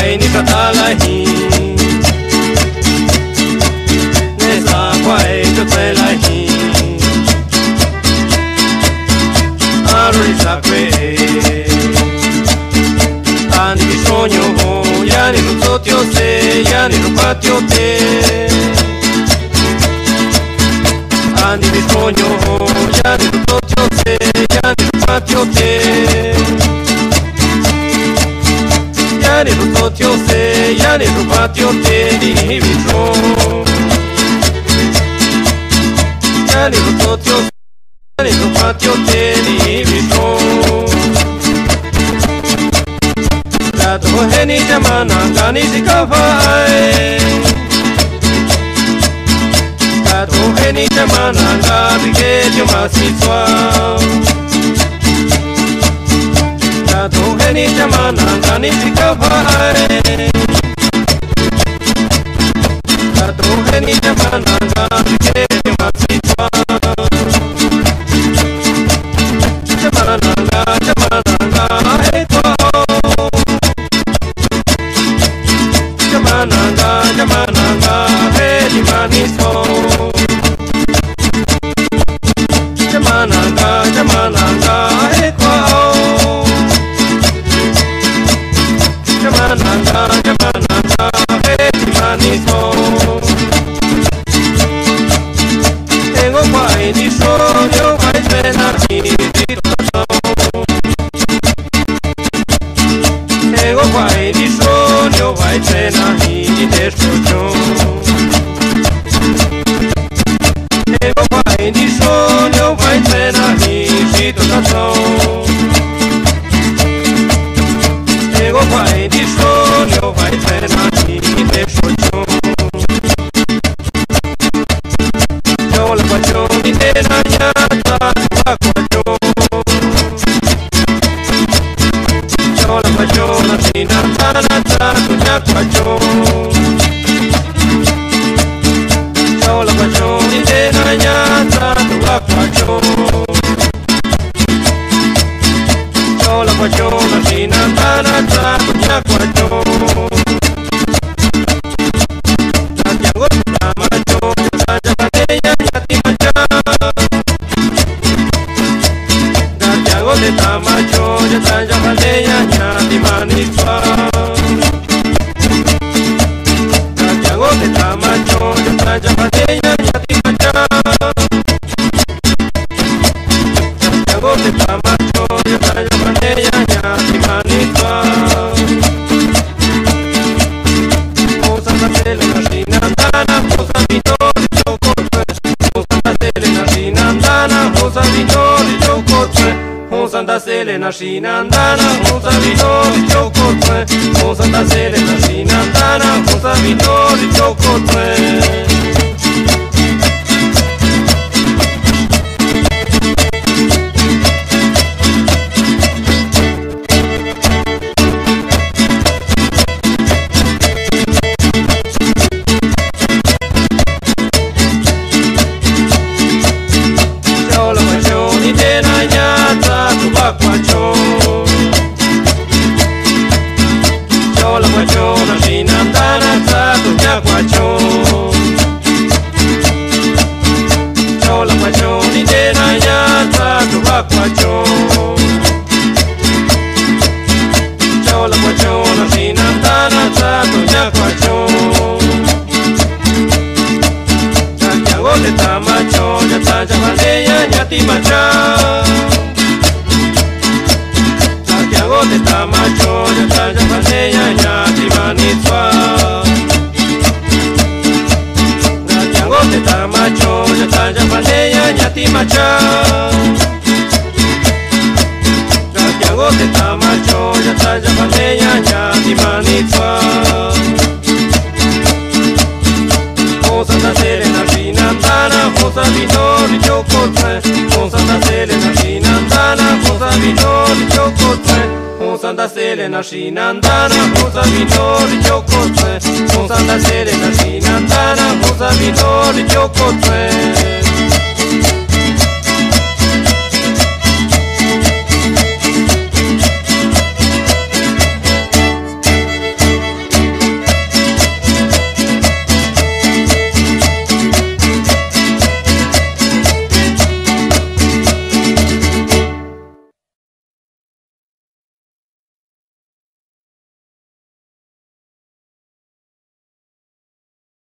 quay ni katalahi nesa quay cho te lahi aruri sakwe ani bisogno yani non so ti se yani non patio te ani bisogno yani non so ti se yani non patio te yani non so ti se yani non patio te di bisogno yani non so ti se yani non patio te di bisogno to heni jamana gani sikafai to heni jamana gabi ke jumasitwa to heni jamana gani sikafai to heni jamana gabi ke jumasitwa jamana Jamananga, hey, maniso. Jamananga, hey, kwao. Jamananga, hey, maniso. Tengo guay ni yo vai pena ni dito. Tengo guay ni yo vai pena ni escucho. Tengo guay ni yo vai pena ni dito tato. Tengo guay ni yo vai pena ni escucho. Yo la pacho ni de la ñata cuacho. Yo la pacho la tina ta tuña cuacho. Yo la pacho ni de la ñata cuacho. Yo la pacho la tina ta tuña cuacho. De tamacho, ya tanya baleya, ñati manitwa. Santiago de tamacho, ya tanya baleya, ñati macha. Santiago de tamacho, ya tanya baleya, ñati manitwa. Cosa la tele na sinandana, cosa minori chocotre. Cosa la tele na sinandana, cosa minori chocotre. Santa Selena Shinandana, Monza Vinori Chocotre. Santa Selena Shinandana, Monza Vinori Chocotre. Santiago de Tamacho, ya talla baleya, ñati manitwa. Santiago de Tamacho, ya talla baleya, ñati macha. Santiago de Tamacho, ya talla baleya, ñati manitwa. Santa Selena Shinandana, Cosa Vinori Chocotre. Santa Selena Shinandana, Cosa Vinori Chocotre. Santa Selena Shinandana, Cosa Vinori Chocotre. Santa Selena Shinandana, Cosa Vinori Chocotre.